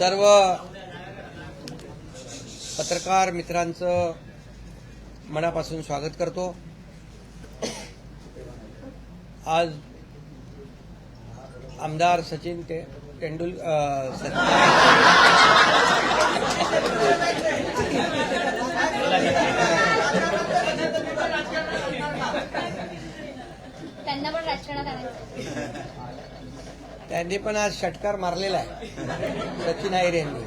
सर्व पत्रकार मित्रांचं मनापासून स्वागत करतो। आज आमदार सचिन त्यांना पण राजकारणात आणायचं, त्यांनी पण आज षटकार मारलेला आहे सचिन अहिर यांनी,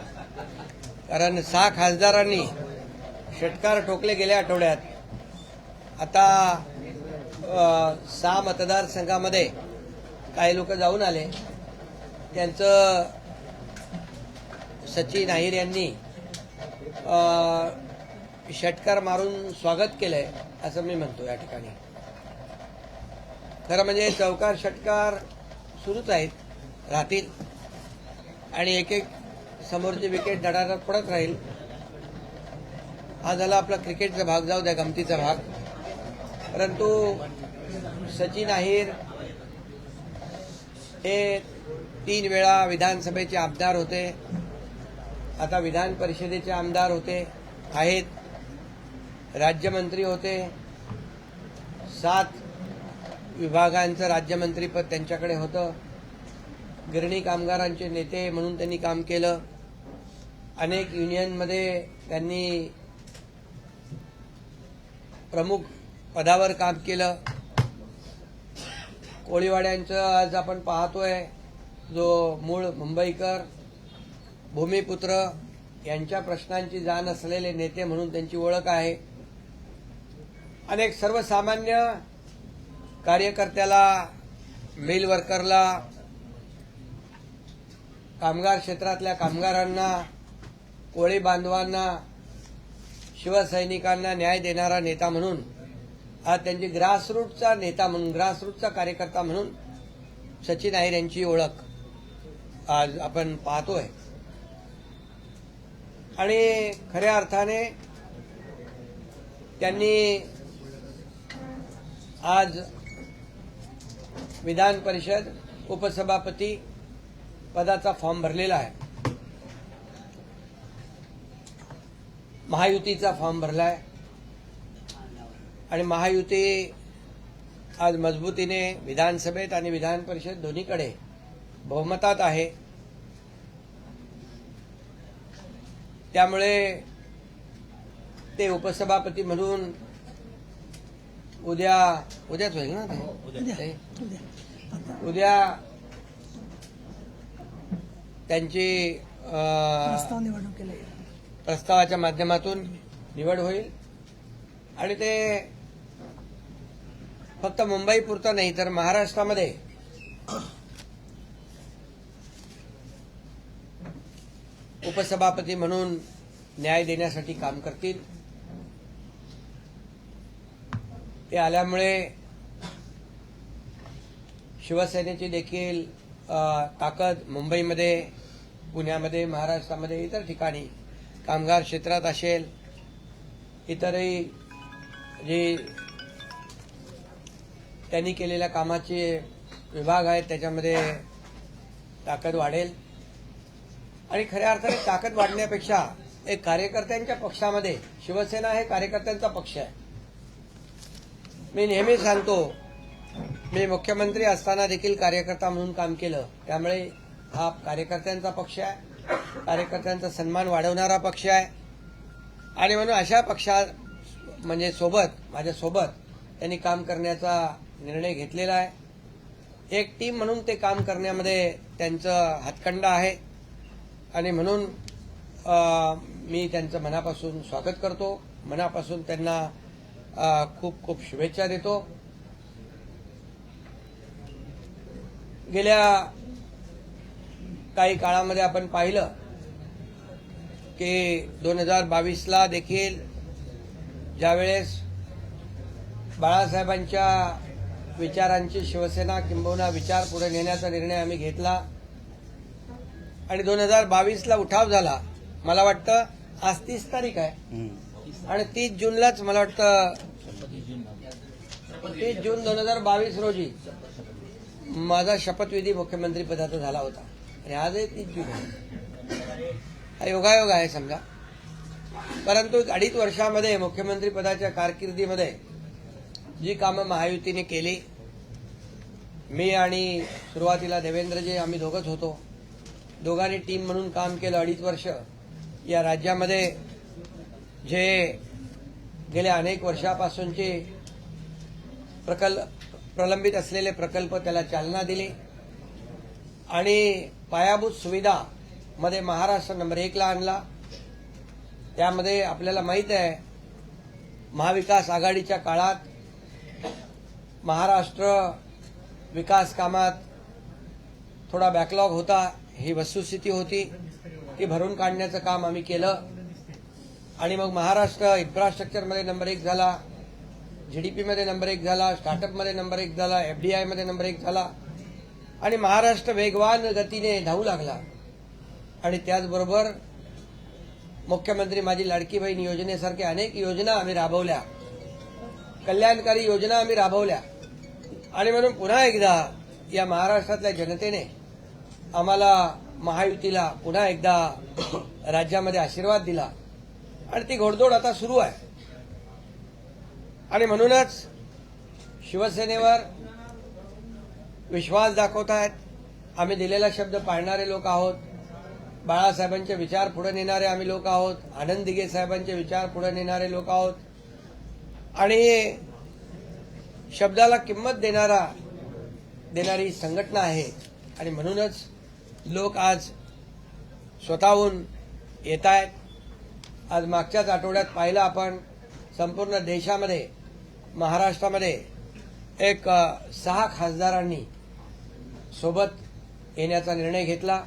कारण 6 खासदारांनी षटकार ठोकले गेल्या आठवड्यात। आता 6 मतदारसंघामध्ये काही लोक जाऊन आले, त्यांचं सचिन अहिर यांनी षटकार मारून स्वागत केलंय असं मी म्हणतो। या ठिकाणी खरं म्हणजे चौकार षटकार सुरूच आहेत, राहतील आणि एक एक समोरची विकेट धडाधड पडत राहील। हा झाला आपला क्रिकेटचा भाग, जाऊ द्या गमतीचा भाग। परंतु सचिन अहिर हे 3 वेळा विधानसभेचे आमदार होते, आता विधान परिषदेचे आमदार आहेत, राज्यमंत्री होते, 7 विभागांचं राज्यमंत्रीपद त्यांच्याकडे होतं, गिरणी कामगारांचे नेते म्हणून त्यांनी काम केलं, अनेक युनियनमध्ये त्यांनी प्रमुख पदावर काम केलं। कोळीवाड्यांचं आज आपण पाहतोय, जो मूळ मुंबईकर भूमिपुत्र यांच्या प्रश्नांची जाण असलेले नेते म्हणून त्यांची ओळख आहे। अनेक सर्वसामान्य कार्यकर्त्याला, मिल वर्करला, कामगार क्षेत्रातल्या कामगारांना, कोळी बांधवांना, शिवसैनिकांना न्याय देणारा नेता म्हणून, आज त्यांची ग्रासरूटचा नेता म्हणून, ग्रासरूटचा कार्यकर्ता म्हणून सचिन अहिर यांची ओळख आज आपण पाहतोय। आणि खऱ्या अर्थाने त्यांनी आज विधान परिषद उपसभापती पदाचा फॉर्म भरलेला आहे, महायुतीचा फॉर्म भरलाय आणि महायुती आज मजबूतीने विधानसभेत आणि विधान परिषद दोन्हीकडे बहुमतात आहे। त्यामुळे ते उपसभापती म्हणून उद्याच होईल ना, उद्या त्यांची प्रस्तावाच्या माध्यमातून निवड होईल आणि ते फक्त मुंबई पुरतं नाही तर महाराष्ट्रामध्ये उपसभापती म्हणून न्याय देण्यासाठी काम करतील। ते आल्यामुळे शिवसेनेची देखील ताकद मुंबईमध्ये, पुण्यामध्ये, महाराष्ट्रामध्ये, इतर ठिकाणी कामगार क्षेत्रात असेल, इतरही जे त्यांनी केलेल्या कामाचे विभाग आहेत त्याच्यामध्ये ताकद वाढेल। आणि खऱ्या अर्थाने ताकद वाढण्यापेक्षा एक कार्यकर्त्यांच्या पक्षामध्ये, शिवसेना हे कार्यकर्त्यांचा पक्ष आहे। मी नेहमी सांगतो, मी मुख्यमंत्री असताना देखील कार्यकर्ता म्हणून काम केलं, त्यामुळे हा कार्यकर्त्यांचा पक्ष आहे, कार्यकर्त्यांचा सन्मान वाढवणारा पक्ष आहे। आणि म्हणून अशा पक्षा म्हणजे माझ्यासोबत त्यांनी काम करण्याचा निर्णय घेतलेला आहे। एक टीम म्हणून ते काम करण्यामध्ये त्यांचं हातखंडा आहे आणि म्हणून मी त्यांचं मनापासून स्वागत करतो, मनापासून त्यांना खूप खूप शुभेच्छा देतो। गेल्या काही काळामध्ये आपण पाहिलं की 2022ला देखील ज्यावेळेस बाळासाहेबांच्या विचारांची शिवसेना किंबहुना विचार पुढे नेण्याचा निर्णय आम्ही घेतला आणि 2022ला उठाव झाला। मला वाटतं आज 30 तारीख आहे आणि 30 जूनलाच मला वाटतं 30 जून 2022 रोजी माझा शपथविधी मुख्यमंत्री पदाचा झाला होता आणि आजही 30 जून आहे। हा योगायोग आहे समजा. परंतु 2.5 वर्षामध्ये मुख्यमंत्री पदाच्या कारकिर्दीमध्ये जी कामं महायुतीने केली, मी आणि सुरुवातीला देवेंद्रजी आम्ही दोघंच होतो, दोघांनी टीम म्हणून काम केलं 2.5 वर्ष. या राज्यामध्ये जे गेल्या अनेक वर्षापासूनचे प्रलंबित असलेले प्रकल्प त्याला चालना दिली आणि पायाभूत सुविधा मध्ये महाराष्ट्र नंबर 1 ला आणला. त्यामध्ये आपल्याला माहित आहे, महाविकास आघाडीच्या काळात महाराष्ट्र विकास कामात थोडा बॅकलॉग होता, ही वस्तुस्थिती होती. ती भरून काढण्याचं काम आम्ही केलं आणि मग महाराष्ट्र इन्फ्रास्ट्रक्चरमध्ये नंबर 1 झाला, जीडीपीमध्ये नंबर 1 झाला, स्टार्टअपमध्ये नंबर 1 झाला, एफडीआयमध्ये नंबर 1 झाला आणि महाराष्ट्र वेगवान गतीने धावू लागला. आणि त्याचबरोबर मुख्यमंत्री माझी लाडकी बहीण योजनेसारखे अनेक योजना आम्ही राबवल्या, कल्याणकारी योजना आम्ही राबवल्या. आणि म्हणून पुन्हा एकदा या महाराष्ट्रातल्या जनतेने आम्हाला महायुतीला पुन्हा एकदा राज्यामध्ये आशीर्वाद दिला आणि ती घोडदौड आता सुरू आहे. आणि म्हणूनच शिवसेनेवर विश्वास दाखवतायत. आम्ही दिलेला शब्द पाळणारे लोक आहोत. बाळासाहेबांचे विचार पुढे नेणारे आम्ही लोक आहोत. आनंद दिघे साहेबांचे विचार पुढे नेणारे लोक आहोत आणि शब्दाला किंमत देणारी संघटना आहे. आणि म्हणूनच लोक आज स्वतःहून येत आहेत. आज मागच्याच आठवड्यात पाहिलं आपण, संपूर्ण देशामध्ये महाराष्ट्रामध्ये एक 6 खासदारांनी सोबत येण्याचा निर्णय घेतला.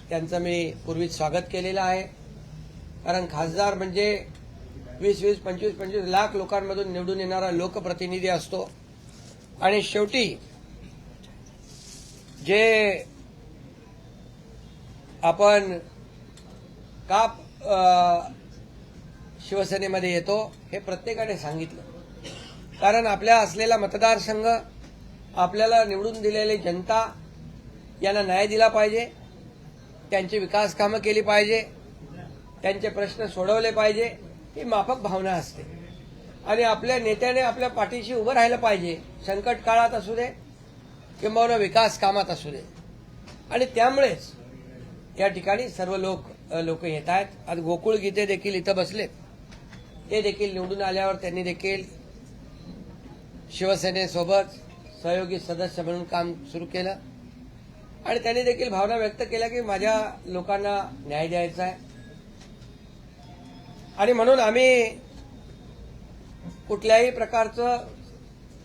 त्यांचं मी पूर्वीच स्वागत केलेलं आहे. कारण खासदार म्हणजे 20-20, 25-25 लाख लोकांमधून निवडून येणारा लोकप्रतिनिधी असतो. आणि शेवटी जे आपण का शिवसेनेमध्ये येतो हे प्रत्येकाने सांगितलं. कारण आपल्या असलेला मतदारसंघ, आपल्याला निवडून दिलेली जनता यांना न्याय दिला पाहिजे, त्यांची विकास कामं केली पाहिजे, त्यांचे प्रश्न सोडवले पाहिजे, ही माफक भावना असते. आणि आपल्या नेत्याने आपल्या पाठीशी उभं राहिलं पाहिजे, संकट काळात असू दे किंवा विकास कामात असू दे. आणि त्यामुळेच या ठिकाणी सर्व लोक येत आहेत. आज गोकुळ गीते देखील इथं बसले. ते देखील निवडून आल्यावर त्यांनी देखील शिवसेनेसोबत सहयोगी सदस्य म्हणून काम सुरू केलं आणि त्यांनी देखील भावना व्यक्त केल्या की माझ्या लोकांना न्याय द्यायचा आहे. आणि म्हणून आम्ही कुठल्याही प्रकारचं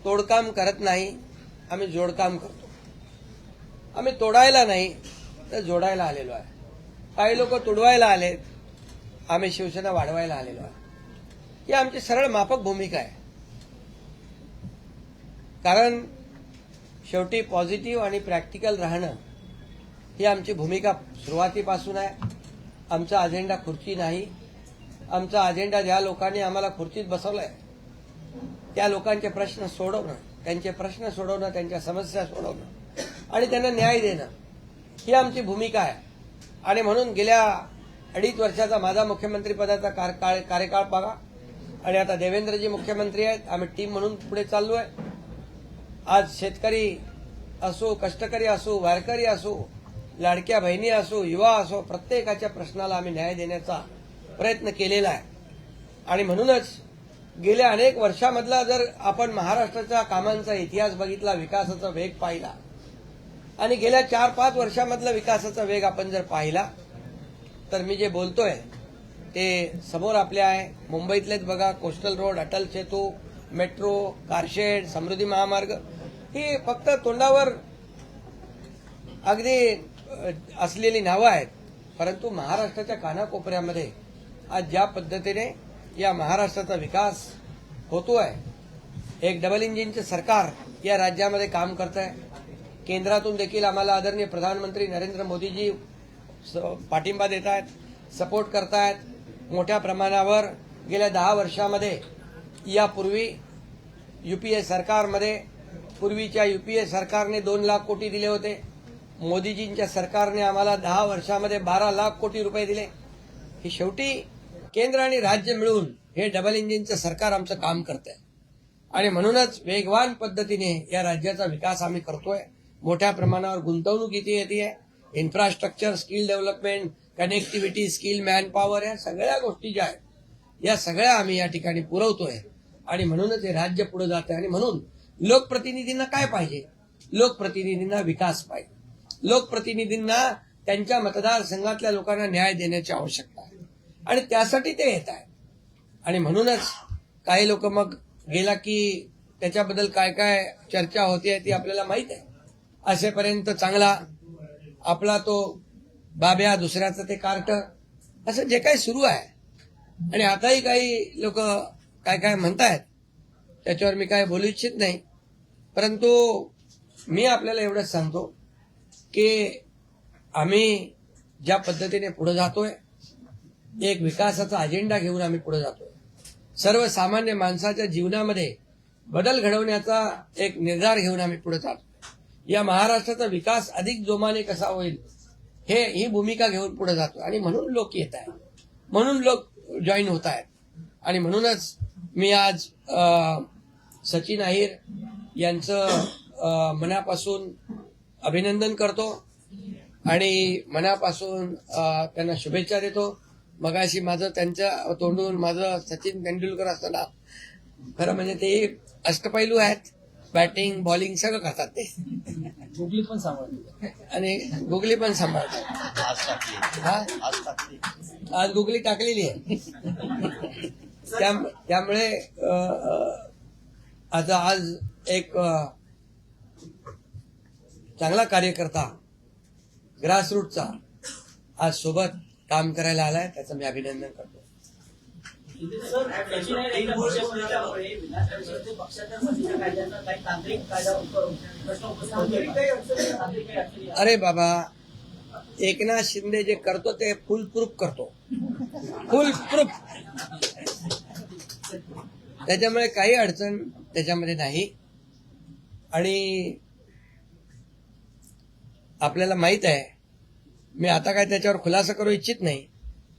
तोडकाम करत नाही, आम्ही जोडकाम करतो. आम्ही तोडायला नाही तर जोडायला आलेलो आहे. काही लोक तुडवायला आलेत, आम्ही शिवसेना वाढवायला आलेलो आहे. ही आमची सरळ माफक भूमिका आहे. कारण शेवटी पॉझिटिव्ह आणि प्रॅक्टिकल राहणं ही आमची भूमिका सुरुवातीपासून आहे. आमचा अजेंडा खुर्ची नाही. आमचा अजेंडा ज्या लोकांनी आम्हाला खुर्चीत बसवलंय त्या लोकांचे प्रश्न सोडवणं, त्यांचे प्रश्न सोडवणं, त्यांच्या समस्या सोडवणं आणि त्यांना न्याय देणं ही आमची भूमिका आहे. आणि म्हणून गेल्या 2.5 वर्षाचा माझा मुख्यमंत्री पदाचा कार्यकाळ बघा आणि आता देवेंद्रजी मुख्यमंत्री आहेत. आम्ही टीम म्हणून पुढे चाललो आहे. आज शेतकरी असो, कष्टकरी असो, वारकरी असो, लाडक्या बहिणी असो, युवा असो, प्रत्येकाच्या प्रश्नाला आम्ही न्याय देण्याचा प्रयत्न केलेला आहे. आणि म्हणूनच गेल्या अनेक वर्षामधला जर आपण महाराष्ट्राच्या कामांचा इतिहास बघितला, विकासाचा वेग पाहिला आणि गेल्या 4-5 वर्षामधला विकासाचा वेग आपण जर पाहिला तर मी जे बोलतोय ते समोर आपल्या आहे. मुंबईतलेच बघा, coastal road, Atal Setu, metro, car shed, समृद्धी महामार्ग ही फक्त तोंडावर अगदी असलेली नावं आहेत. परंतु महाराष्ट्राच्या कानाकोपऱ्यामध्ये आज ज्या पद्धतीने या महाराष्ट्राचा विकास होतोय, एक डबल इंजिनचं सरकार या राज्यामध्ये काम करत आहे. केंद्रातून देखील आम्हाला आदरणीय प्रधानमंत्री नरेंद्र मोदीजी पाठिंबा देत आहेत, सपोर्ट करतायत. मोठ्या प्रमाणावर गेल्या 10 वर्षामध्ये यापूर्वी यूपीए सरकारमध्ये, पूर्वीच्या यूपीए सरकारने 2 लाख कोटी दिले होते. मोदीजींच्या सरकारने आम्हाला 10 वर्षामध्ये 12 लाख कोटी रुपये दिले. हे शेवटी केंद्र आणि राज्य मिळून हे डबल इंजिनचं सरकार आमचं काम करतंय आणि म्हणूनच वेगवान पद्धतीने या राज्याचा विकास आम्ही करतोय. मोठ्या प्रमाणावर गुंतवणूक इथे येते. Infrastructure, skill development, connectivity, skill man power, या सगळ्या गोष्टी ज्या आहेत या सगळ्या आम्ही या ठिकाणी पुरवतोय आणि म्हणूनच हे राज्य पुढे जात आहे. आणि म्हणून लोकप्रतिनिधींना काय पाहिजे? लोकप्रतिनिधींना विकास पाहिजे. लोकप्रतिनिधींना त्यांच्या मतदारसंघातल्या लोकांना न्याय देण्याची आवश्यकता आहे आणि त्यासाठी ते येत आहे. आणि म्हणूनच काही लोक मग गेला की त्याच्याबद्दल काय काय चर्चा होते ती आपल्याला माहित आहे. असेपर्यंत चांगला आपला तो बाब्या, दुसऱ्याचं ते कार्ट, असं जे काही सुरू आहे. आणि आताही काही लोक काय काय म्हणतायत त्याच्यावर मी काय बोलू इच्छित नाही. परंतु मी आपल्याला एवढंच सांगतो की आम्ही ज्या पद्धतीने पुढे जातोय, एक विकासाचा अजेंडा घेऊन आम्ही पुढे जातोय. सर्वसामान्य माणसाच्या जीवनामध्ये बदल घडवण्याचा एक निर्धार घेऊन आम्ही पुढे जातो. या महाराष्ट्राचा विकास अधिक जोमाने कसा होईल ही भूमिका घेऊन पुढे जातो. आणि म्हणून लोक येत आहेत, म्हणून लोक जॉईन होत आहेत. आणि म्हणूनच मी आज सचिन अहिर यांचं मनापासून अभिनंदन करतो आणि मनापासून त्यांना शुभेच्छा देतो. मगाशी माझं त्यांच्या तोंडून माझं सचिन तेंडुलकर असताना, खरं म्हणजे ते अष्टपैलू आहेत. बॅटिंग, बॉलिंग सगळं करतात ते. गुगली पण सांभाळते आणि गुगली पण सांभाळतात. आज गुगली टाकलेली आहे. त्यामुळे आज एक चांगला कार्यकर्ता ग्रासरूटचा आज सोबत काम करायला आलाय, त्याचं मी अभिनंदन करतो. अरे बाबा, एकनाथ शिंदे जे करतो ते फुल प्रूफ करतो, फुल प्रूफ. त्याच्यामुळे काही अडचण त्याच्यामध्ये नाही. आणि आपल्याला माहित आहे, मी आता काय त्याच्यावर खुलासा करू इच्छित नाही,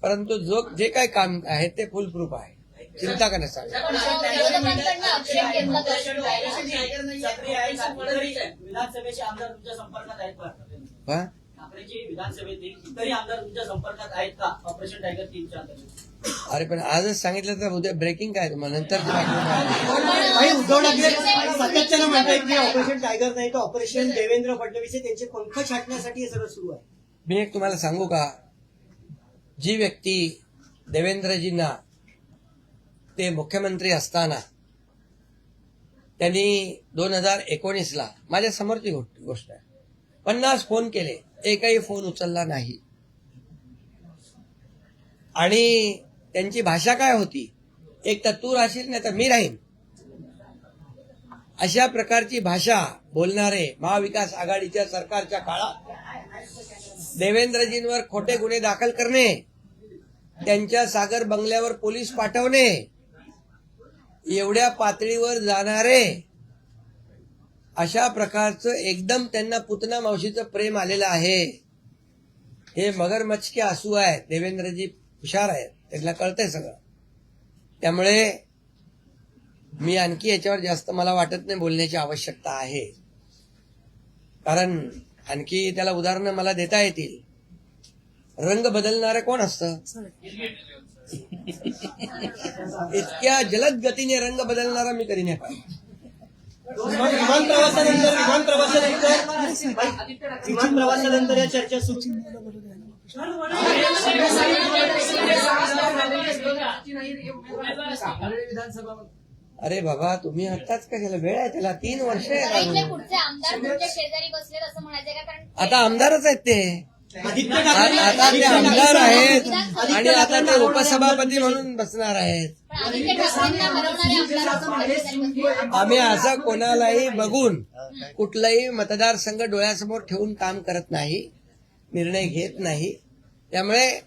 परंतु जे काही काम आहे ते फुल प्रूफ आहे, चिंता करण्यासाठी. विधानसभेचे आमदार तुमच्या संपर्कात आहेत का? ठाकरेचे विधानसभेतील इतरही आमदार तुमच्या संपर्कात आहेत का ऑपरेशन टायगर 3च्या अंतर्गत? अरे पण आजच सांगितलं तर उद्या ब्रेकिंग काय तुम्हाला नंतर उद्धव ठाकरे सातत्यानं म्हणतायत की ऑपरेशन टायगर नाही तर ऑपरेशन देवेंद्र फडणवीस त्यांचे पंख छाटण्यासाठी हे सगळं सुरू आहे. मी एक तुम्हाला सांगू का, जी व्यक्ती देवेंद्रजींना ते मुख्यमंत्री असताना त्यांनी 2019ला माझ्या समोरची गोष्ट आहे, 50 फोन केले, एकही फोन उचलला नाही. आणि त्यांची भाषा काय होती, एक तर तू राहशील नाही तर मी राहीन, अशा प्रकारची भाषा बोलणारे महाविकास आघाडीच्या सरकारच्या काळात देवेंद्रजींवर खोटे गुन्हे दाखल करणे, त्यांच्या सागर बंगल्यावर पोलीस पाठवणे, एवढ्या पातळीवर जाणारे, अशा प्रकारचं एकदम त्यांना पुतना मावशीचं प्रेम आलेलं आहे. हे मगरमच्छ के आंसू आहे. देवेंद्रजी हुशार आहेत, त्यांना कळतंय सगळं. त्यामुळे मी आणखी याच्यावर जास्त मला वाटत नाही बोलण्याची आवश्यकता आहे, कारण आणखी त्याला उदाहरणं मला देता येतील. रंग बदलणारे कोण असतं? इतक्या जलद गतीने रंग बदलणारा मी कधी नाही पाहिजे. विमान प्रवासानंतर या चर्चा सुरू. अरे बाबा, तुम्ही आत्ताच कशाला, वेळ आहे त्याला, 3 वर्ष आहे. पुढचे आमदार तुमच्या शेजारी बसलेत असं म्हणायचंय का? कारण आता आमदारच आहेत ते, आदित्य आता ते आमदार आहेत आणि आता ते उपसभापती म्हणून बसणार आहेत. आदित्य ठाकरेंना हरवणारे आमदार असं म्हणायचं. आम्ही असं कोणालाही बघून कुठलाही मतदारसंघ डोळ्यासमोर ठेवून काम करत नाही, निर्णय घेत नाही. त्यामुळे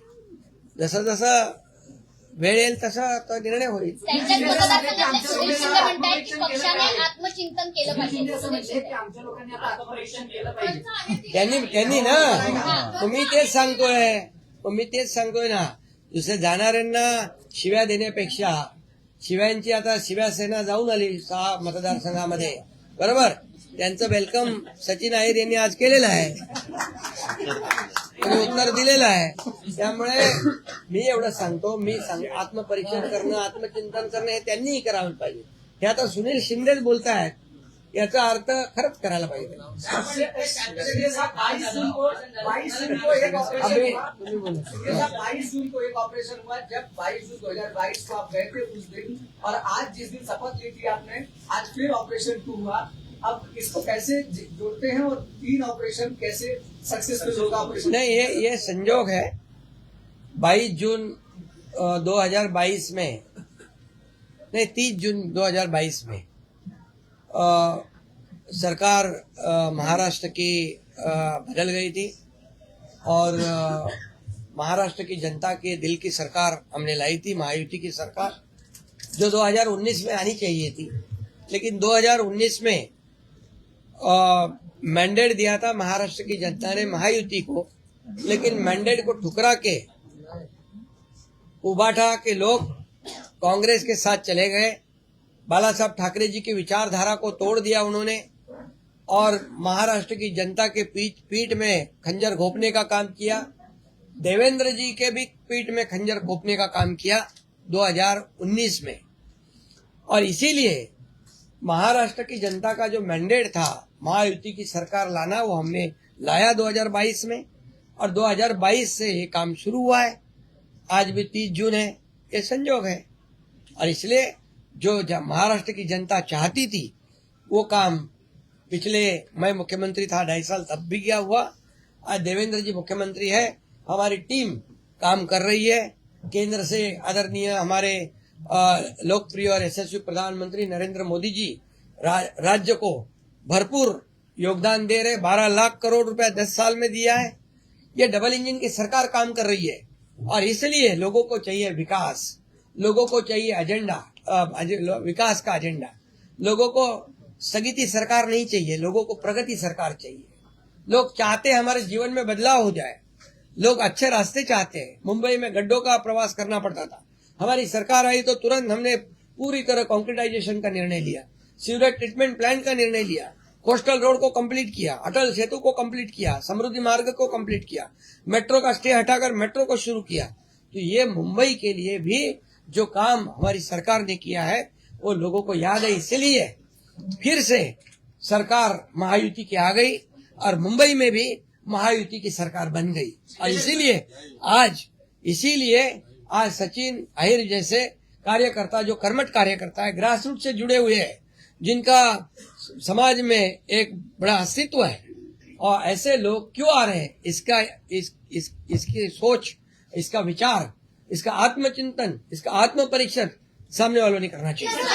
जसं जसं वेळ येईल तसा तो निर्णय होईल. त्यांच्याच मतदारसंघातले सुनील शिंदे म्हणतायत की पक्षाने आत्मचिंतन केलं पाहिजे. सुनील शिंदे. आत्मपरीक्षण केलं पाहिजे. त्यांनी ना तुम्ही तेच सांगतोय ना दुसरे जाणाऱ्यांना शिव्या देण्यापेक्षा शिव्यांची आता शिवसेना जाऊन आली 6 मतदारसंघामध्ये, बरोबर. त्यांचं वेलकम सचिन अहिर यांनी आज केलेलं आहे, त्यांनी उत्तर दिलेलं आहे. त्यामुळे मी एवढं सांगतो, आत्मपरीक्षण करणं, आत्मचिंतन करणं हे त्यांनीही करावं पाहिजे. हे आता सुनील शिंदेच बोलतायत, याचा अर्थ खरंच करायला पाहिजे. अभी तुम्ही बोला. 22 जून को एक ऑपरेशन हुआ, जब 22 जून 2022 को आप गए थे उस दिन, और आज जिस दिन शपथ ली थी आपने, आज फिर ऑपरेशन 2 हुआ. अब इसको कैसे जोड़ते हैं और 3 ऑपरेशन कैसे सक्सेसफुल होगा ऑपरेशन? नहीं, ये संजोग है. 22 जून 2022 में नहीं 30 जून 2022 में सरकार महाराष्ट्र की बदल गई थी और महाराष्ट्र की जनता के दिल की सरकार हमने लाई थी, महायुति की सरकार, जो 2019 में आनी चाहिए थी. लेकिन 2019 में मैंडेट दिया था महाराष्ट्र की जनता ने महायुति को, लेकिन मैंडेट को ठुकरा के उबाठा के लोग कांग्रेस के साथ चले गए. बाला साहब ठाकरे जी की विचारधारा को तोड़ दिया उन्होंने और महाराष्ट्र की जनता के पीठ में खंजर घोंपने का काम किया. देवेंद्र जी के भी पीठ में खंजर घोंपने का काम किया 2019 में. और इसीलिए महाराष्ट्र की जनता का जो मैंडेट था महायुति की सरकार लाना, वो हमने लाया 2022 में और 2022 से ये काम शुरू हुआ है. आज भी 30 जून है, ये संजोग है. और इसलिए जो महाराष्ट्र की जनता चाहती थी वो काम पिछले, मैं मुख्यमंत्री था 2.5 साल तब भी किया हुआ. आज देवेंद्र जी मुख्यमंत्री है, हमारी टीम काम कर रही है. केंद्र से आदरणीय हमारे लोकप्रिय और यशस्वी प्रधानमंत्री नरेंद्र मोदी जी राज्य को भरपूर योगदान दे रहे. 12 लाख करोड़ रुपया 10 साल में दिया है. ये डबल इंजन की सरकार काम कर रही है और इसलिए लोगों को चाहिए विकास, लोगों को चाहिए एजेंडा, विकास का एजेंडा. लोगों को स्थगिती सरकार नहीं चाहिए, लोगों को प्रगति सरकार चाहिए. लोग चाहते हैं हमारे जीवन में बदलाव हो जाए, लोग अच्छे रास्ते चाहते हैं. मुंबई में गड्ढों का प्रवास करना पड़ता था, हमारी सरकार आई तो तुरंत हमने पूरी तरह कॉन्क्रीटाइजेशन का निर्णय लिया, सीवरेज ट्रीटमेंट प्लांट का निर्णय लिया, कोस्टल रोड को कंप्लीट किया, अटल सेतु को कंप्लीट किया, समृद्धि मार्ग को कंप्लीट किया, मेट्रो का स्टे हटाकर मेट्रो को शुरू किया. तो ये मुंबई के लिए भी जो काम हमारी सरकार ने किया है वो लोगों को याद है. इसलिए फिर से सरकार महायुति की आ गई और मुंबई में भी महायुति की सरकार बन गई. और इसीलिए आज सचिन अहिर जैसे कार्यकर्ता, जो कर्मठ कार्यकर्ता है, ग्रास रूट से जुड़े हुए हैं, जिनका समाज में एक बड़ा अस्तित्व है, और ऐसे लोग क्यों आ रहे हैं, इसकी सोच, इसका विचार, इसका आत्मचिंतन, इसका आत्म परीक्षण सामने वालों ने करना चाहिए. क्या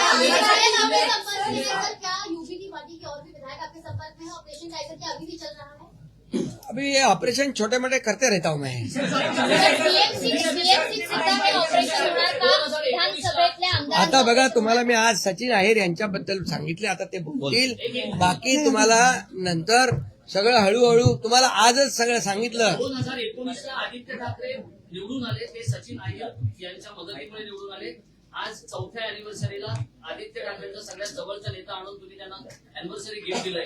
यूपी की पार्टी के और भी विधायक आपके संपर्क में है? ऑपरेशन टाइगर क्या अभी भी चल रहा है? अभी ये ऑपरेशन छोटे मोटे करते रहता हूँ मैं. आता बघा, तुम्हाला मी आज सचिन अहिर यांच्याबद्दल सांगितले, आता ते बोलतील. बाकी तुम्हाला नंतर सगळं हळूहळू, तुम्हाला आजच सगळं सांगितलं. 2019 ला आदित्य ठाकरे निवडून आले, ते सचिन अहिर यांच्या मदतीमुळे निवडून आले. आज 4थ्या अॅनिव्हर्सरीला आदित्य ठाकरेंचा सगळ्यात जवळचा नेता आणून तुम्ही त्यांना अॅनिव्हर्सरी गिफ्ट दिलाय.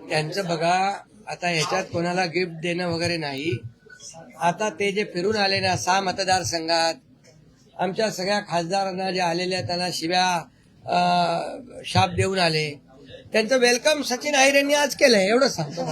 त्यांचं बघा, आता ह्याच्यात कोणाला गिफ्ट देणं वगैरे नाही. आता ते जे फिरून आले ना 6 मतदारसंघात, आमच्या सगळ्या खासदारांना जे आलेल्या त्यांना शिव्या शाप देऊन आले, त्यांचं वेलकम सचिन अहिर यांनी आज केलंय, एवढं सांगतो.